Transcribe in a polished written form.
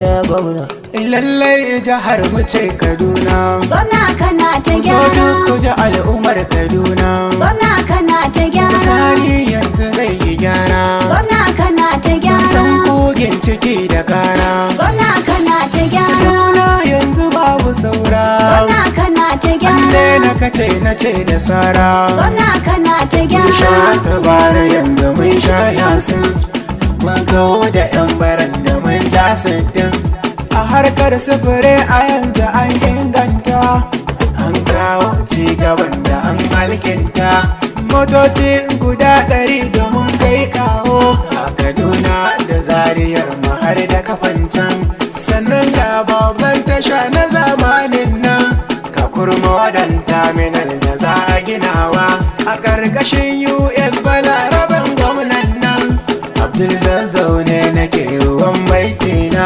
gwamna. Lallai jahar Muce Kaduna. Gwamna kana ta gyara. Ku ji al'ummar Kaduna. Gwamna kana ta gyara. Sani yanzu zai yi gyara. Gwamna kana ta gyara. San kogin ciki da kara. Gwamna kana ta gyara. Kaduna yanzu babu saura. Gwamna kana ta gyara. Na kace na ce da sara. Gwamna kana ta gyara. Mun sha tabara yanzu mun sha yasin. Mun kawo da 'yan baran da mun ja sittin. A harkar sufuri a yanzu an inganta. An kawo cigaban da an alkinta. Motoci guda 100 domin kai kawo a Kaduna da Zariyar mu har da Kafancan. Sannan ga babban tasha na zamanin nan, ka kurma wadan terminal da za a ginawa a ƙarƙashin US balaraban gwamnan nan Abdul